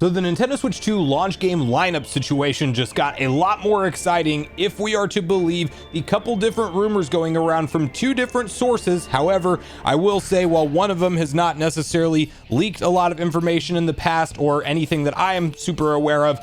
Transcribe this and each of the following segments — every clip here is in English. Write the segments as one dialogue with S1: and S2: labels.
S1: So the Nintendo Switch 2 launch game lineup situation just got a lot more exciting if we are to believe the couple different rumors going around from two different sources. However, I will say while one of them has not necessarily leaked a lot of information in the past or anything that I am super aware of,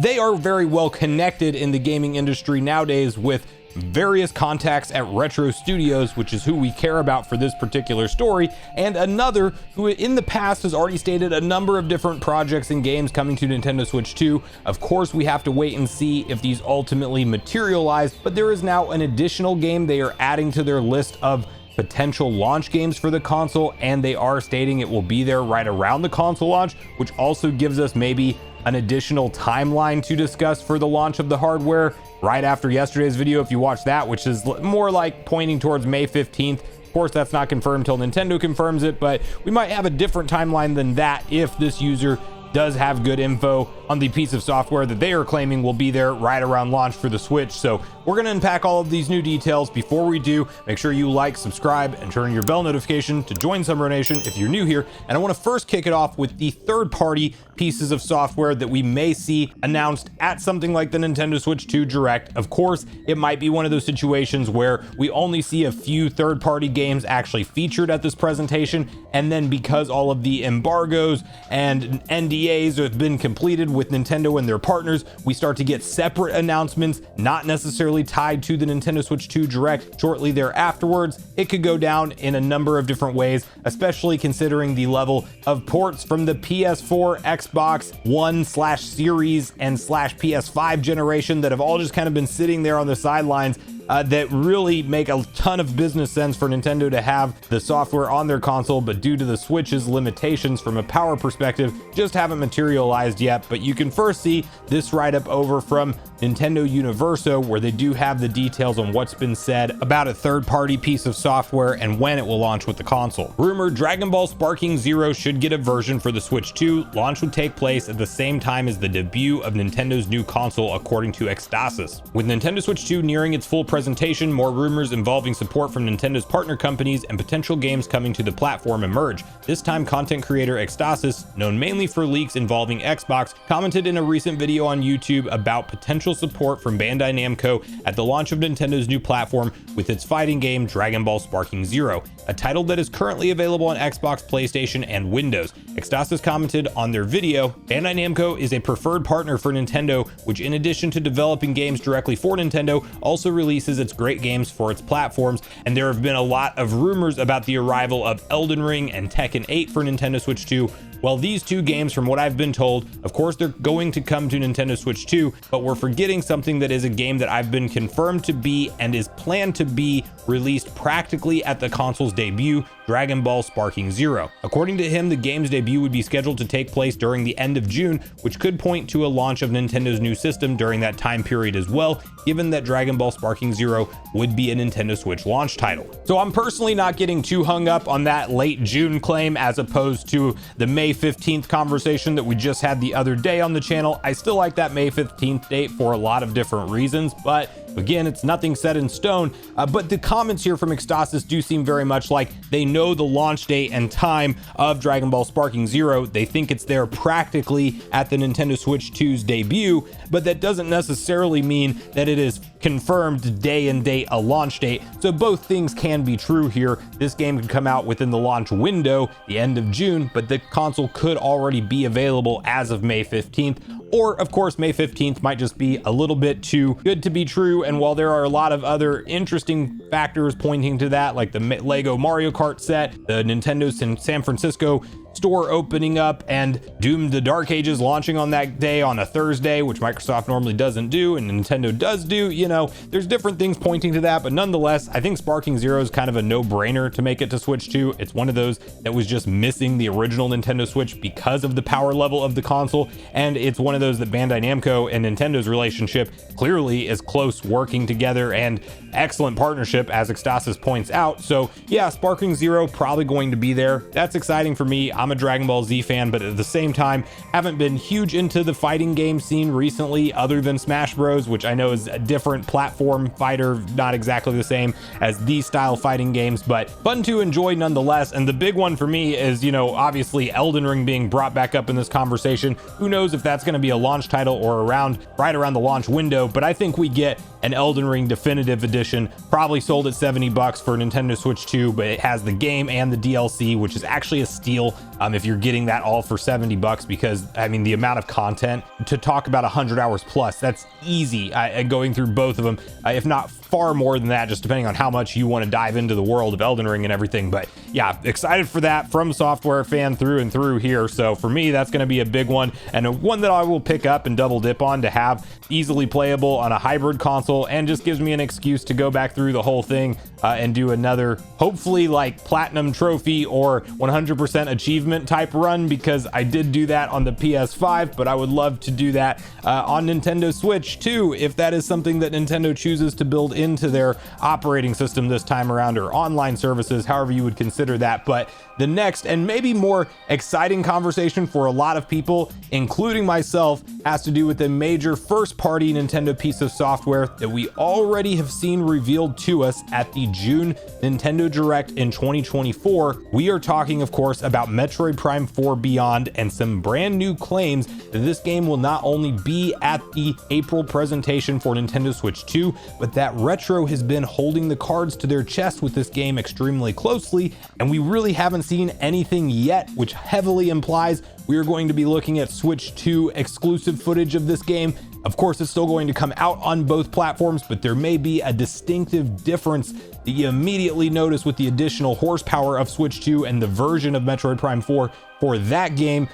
S1: they are very well connected in the gaming industry nowadays with various contacts at Retro Studios, which is who we care about for this particular story, and another who in the past has already stated a number of different projects and games coming to Nintendo Switch 2. Of course, we have to wait and see if these ultimately materialize, but there is now an additional game they are adding to their list of potential launch games for the console, and they are stating it will be there right around the console launch, which also gives us maybe an additional timeline to discuss for the launch of the hardware right after yesterday's video, if you watch that, which is more like pointing towards May 15th. Of course, that's not confirmed till Nintendo confirms it, but we might have a different timeline than that if this user does have good info on the piece of software that they are claiming will be there right around launch for the Switch. So we're going to unpack all of these new details. Before we do, make sure you like, subscribe, and turn on your bell notification to join Sunbro Nation if you're new here. And I want to first kick it off with the third-party pieces of software that we may see announced at something like the Nintendo Switch 2 Direct. Of course, it might be one of those situations where we only see a few third-party games actually featured at this presentation, and then because all of the embargoes and NDAs have been completed with Nintendo and their partners, we start to get separate announcements, not necessarily tied to the Nintendo Switch 2 Direct shortly thereafterwards. It could go down in a number of different ways, especially considering the level of ports from the PS4, Xbox One / Series and / PS5 generation that have all just kind of been sitting there on the sidelines, that really make a ton of business sense for Nintendo to have the software on their console, but due to the Switch's limitations from a power perspective, just haven't materialized yet. But you can first see this write-up over from Nintendo Universo, where they do have the details on what's been said about a third-party piece of software and when it will launch with the console. Rumored Dragon Ball Sparking Zero should get a version for the Switch 2. Launch would take place at the same time as the debut of Nintendo's new console, according to Ecstasis. With Nintendo Switch 2 nearing its full presentation, more rumors involving support from Nintendo's partner companies and potential games coming to the platform emerge. This time, content creator Ecstasis, known mainly for leaks involving Xbox, commented in a recent video on YouTube about potential support from Bandai Namco at the launch of Nintendo's new platform with its fighting game Dragon Ball Sparking Zero, a title that is currently available on Xbox, PlayStation, and Windows. Ecstasis commented on their video, Bandai Namco is a preferred partner for Nintendo, which in addition to developing games directly for Nintendo, also releases its great games for its platforms, and there have been a lot of rumors about the arrival of Elden Ring and Tekken 8 for Nintendo Switch 2. Well, these two games, from what I've been told, of course they're going to come to Nintendo Switch 2, but we're forgetting something that is a game that I've been confirmed to be and is planned to be released practically at the console's debut, Dragon Ball Sparking Zero. According to him, the game's debut would be scheduled to take place during the end of June, which could point to a launch of Nintendo's new system during that time period as well, given that Dragon Ball Sparking Zero would be a Nintendo Switch launch title. So I'm personally not getting too hung up on that late June claim as opposed to the May 15th conversation that we just had the other day on the channel. I still like that May 15th date for a lot of different reasons, but again, it's nothing set in stone. But the comments here from Ecstasis do seem very much like they know the launch date and time of Dragon Ball Sparking Zero. They think it's there practically at the Nintendo Switch 2's debut, but that doesn't necessarily mean that it is confirmed day and date a launch date. So both things can be true here. This game could come out within the launch window, the end of June, but the console could already be available as of May 15th. Or of course, May 15th might just be a little bit too good to be true. And while there are a lot of other interesting factors pointing to that, like the Lego Mario Kart set, the Nintendo's in San Francisco store opening up, and Doom the Dark Ages launching on that day on a Thursday, which Microsoft normally doesn't do and Nintendo does do, you know, there's different things pointing to that. But nonetheless, I think Sparking Zero is kind of a no-brainer to make it to Switch 2. It's one of those that was just missing the original Nintendo Switch because of the power level of the console, and it's one of those that Bandai Namco and Nintendo's relationship clearly is close, working together, and excellent partnership, as Ecstasis points out. So yeah, Sparking Zero probably going to be there. That's exciting for me. I'm I'm a Dragon Ball Z fan, but at the same time, haven't been huge into the fighting game scene recently, other than Smash Bros, which I know is a different platform fighter, not exactly the same as these style fighting games, but fun to enjoy nonetheless. And the big one for me is, you know, obviously Elden Ring being brought back up in this conversation. Who knows if that's going to be a launch title or right around the launch window, but I think we get an Elden Ring definitive edition, probably sold at $70 for Nintendo Switch 2, but it has the game and the DLC, which is actually a steal if you're getting that all for $70, because I mean, the amount of content to talk about 100 hours plus, that's easy going through both of them, if not far more than that, just depending on how much you want to dive into the world of Elden Ring and everything. But yeah, excited for that. From Software fan through and through here. So for me, that's going to be a big one, and one that I will pick up and double dip on to have easily playable on a hybrid console, and just gives me an excuse to go back through the whole thing and do another, hopefully like platinum trophy or 100% achievement type run, because I did do that on the PS5, but I would love to do that on Nintendo Switch too, if that is something that Nintendo chooses to build into their operating system this time around, or online services, however you would consider that. But the next and maybe more exciting conversation for a lot of people, including myself, has to do with a major first-party Nintendo piece of software that we already have seen revealed to us at the June Nintendo Direct in 2024. We are talking, of course, about Metroid Prime 4 Beyond, and some brand new claims that this game will not only be at the April presentation for Nintendo Switch 2, but that Retro has been holding the cards to their chest with this game extremely closely, and we really haven't seen anything yet, which heavily implies we are going to be looking at Switch 2 exclusive footage of this game. Of course, it's still going to come out on both platforms, but there may be a distinctive difference that you immediately notice with the additional horsepower of Switch 2 and the version of Metroid Prime 4 for that game.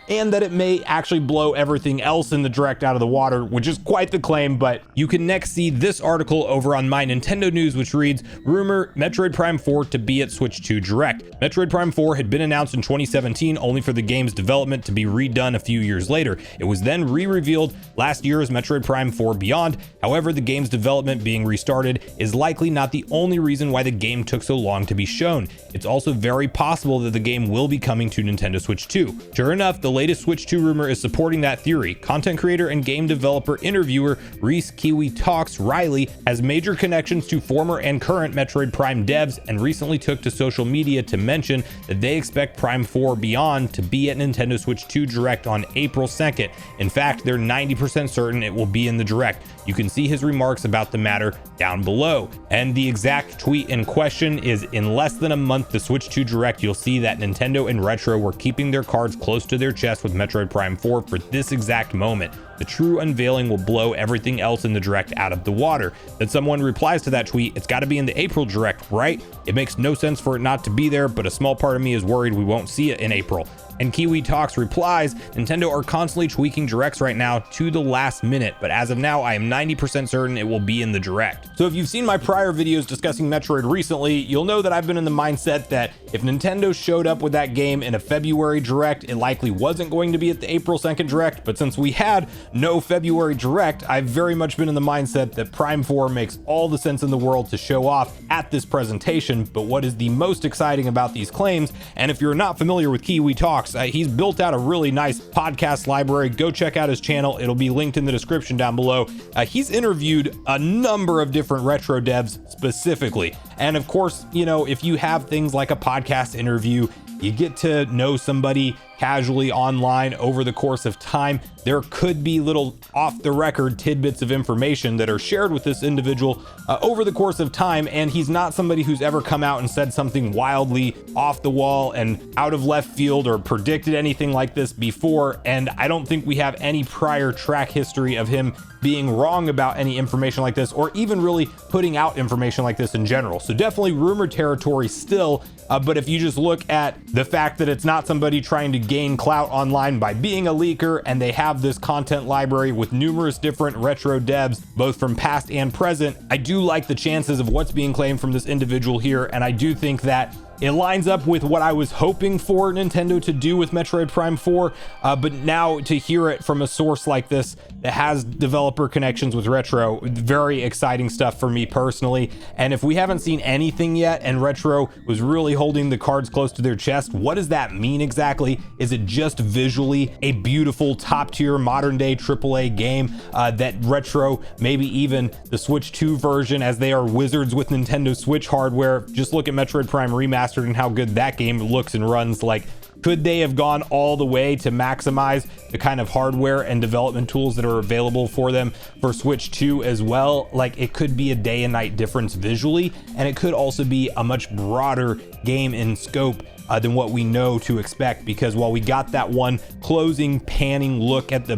S1: And that it may actually blow everything else in the Direct out of the water, which is quite the claim. But you can next see this article over on My Nintendo News, which reads, rumor Metroid Prime 4 to be at Switch 2 Direct. Metroid Prime 4 had been announced in 2017, only for the game's development to be redone a few years later. It was then re-revealed last year as Metroid Prime 4 Beyond. However, the game's development being restarted is likely not the only reason why the game took so long to be shown. It's also very possible that the game will be coming to Nintendo Switch 2. Sure enough, the latest Switch 2 rumor is supporting that theory. Content creator and game developer interviewer Reese Kiwi Talks Riley has major connections to former and current Metroid Prime devs, and recently took to social media to mention that they expect Prime 4 Beyond to be at Nintendo Switch 2 Direct on April 2nd. In fact, they're 90% certain it will be in the Direct. You can see his remarks about the matter down below. And the exact tweet in question is, in less than a month, the Switch 2 Direct, you'll see that Nintendo and Retro were keeping their cards close to their chest with Metroid Prime 4 for this exact moment. The true unveiling will blow everything else in the Direct out of the water. Then someone replies to that tweet, it's got to be in the April Direct, right? It makes no sense for it not to be there, but a small part of me is worried we won't see it in April. And Kiwi Talks replies, Nintendo are constantly tweaking Directs right now to the last minute, but as of now, I am 90% certain it will be in the Direct. So if you've seen my prior videos discussing Metroid recently, you'll know that I've been in the mindset that if Nintendo showed up with that game in a February Direct, it likely wasn't going to be at the April 2nd Direct, but since we had no February Direct, I've very much been in the mindset that Prime 4 makes all the sense in the world to show off at this presentation. But what is the most exciting about these claims, and if you're not familiar with Kiwi Talks, he's built out a really nice podcast library. Go check out his channel. It'll be linked in the description down below. He's interviewed a number of different retro devs specifically. And of course, you know, if you have things like a podcast interview, you get to know somebody casually online over the course of time. There could be little off the record tidbits of information that are shared with this individual over the course of time, and he's not somebody who's ever come out and said something wildly off the wall and out of left field or predicted anything like this before. And I don't think we have any prior track history of him being wrong about any information like this, or even really putting out information like this in general. So definitely rumor territory still, but if you just look at the fact that it's not somebody trying to gain clout online by being a leaker, and they have this content library with numerous different retro devs, both from past and present, I do like the chances of what's being claimed from this individual here. And I do think that it lines up with what I was hoping for Nintendo to do with Metroid Prime 4, but now to hear it from a source like this that has developer connections with Retro, very exciting stuff for me personally. And if we haven't seen anything yet and Retro was really holding the cards close to their chest, what does that mean exactly? Is it just visually a beautiful top tier modern day AAA game that Retro, maybe even the Switch 2 version, as they are wizards with Nintendo Switch hardware? Just look at Metroid Prime Remastered and how good that game looks and runs. Like, could they have gone all the way to maximize the kind of hardware and development tools that are available for them for Switch 2 as well? Like, it could be a day and night difference visually, and it could also be a much broader game in scope than what we know to expect, because while we got that one closing panning look at the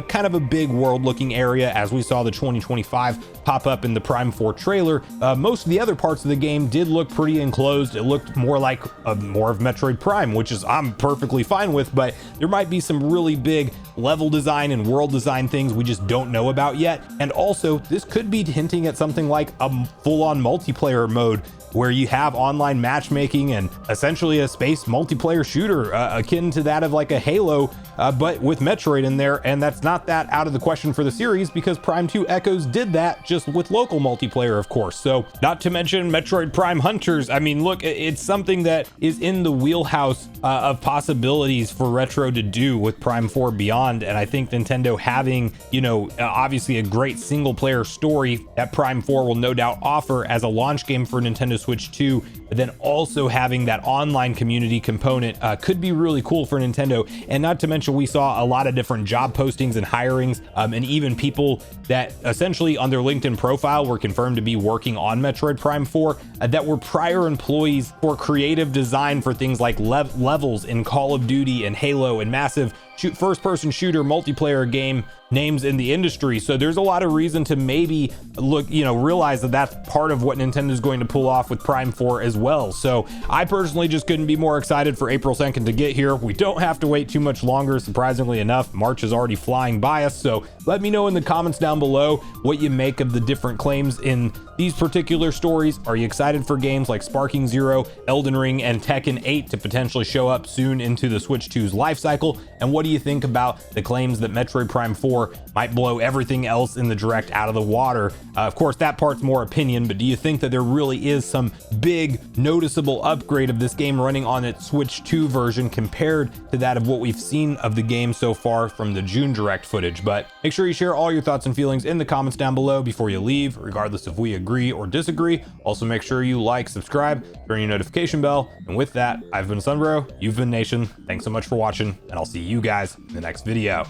S1: kind of a big world looking area as we saw the 2025 pop up in the Prime 4 trailer, most of the other parts of the game did look pretty enclosed. It looked more like more of Metroid Prime, which is I'm perfectly fine with, but there might be some really big level design and world design things we just don't know about yet. And also, this could be hinting at something like a full-on multiplayer mode where you have online matchmaking and essentially a space multiplayer shooter akin to that of like a Halo, but with Metroid in there. And that's not that out of the question for the series, because Prime 2 Echoes did that just with local multiplayer, of course. So not to mention Metroid Prime Hunters. I mean, look, it's something that is in the wheelhouse of possibilities for Retro to do with Prime 4 Beyond. And I think Nintendo having, you know, obviously a great single player story that Prime 4 will no doubt offer as a launch game for Nintendo Switch 2, but then also having that online community component could be really cool for Nintendo. And not to mention, we saw a lot of different job postings and hirings, and even people that essentially on their LinkedIn profile were confirmed to be working on Metroid Prime 4 that were prior employees for creative design for things like levels in Call of Duty and Halo and massive first-person shooter multiplayer game names in the industry. So there's a lot of reason to maybe look, you know, realize that that's part of what Nintendo is going to pull off with Prime 4 as well. So I personally just couldn't be more excited for April 2nd to get here. We don't have to wait too much longer, surprisingly enough. March is already flying by us. So let me know in the comments down below what you make of the different claims in these particular stories. Are you excited for games like Sparking Zero, Elden Ring, and Tekken 8 to potentially show up soon into the Switch 2's life cycle? And what do you think about the claims that Metroid Prime 4 might blow everything else in the Direct out of the water? Of course, that part's more opinion, but do you think that there really is some big noticeable upgrade of this game running on its Switch 2 version compared to that of what we've seen of the game so far from the June Direct footage? But make sure you share all your thoughts and feelings in the comments down below before you leave, regardless if we agree or disagree. Also, make sure you like, subscribe, turn your notification bell. And with that, I've been Sunbro, you've been Nation. Thanks so much for watching, and I'll see you guys in the next video.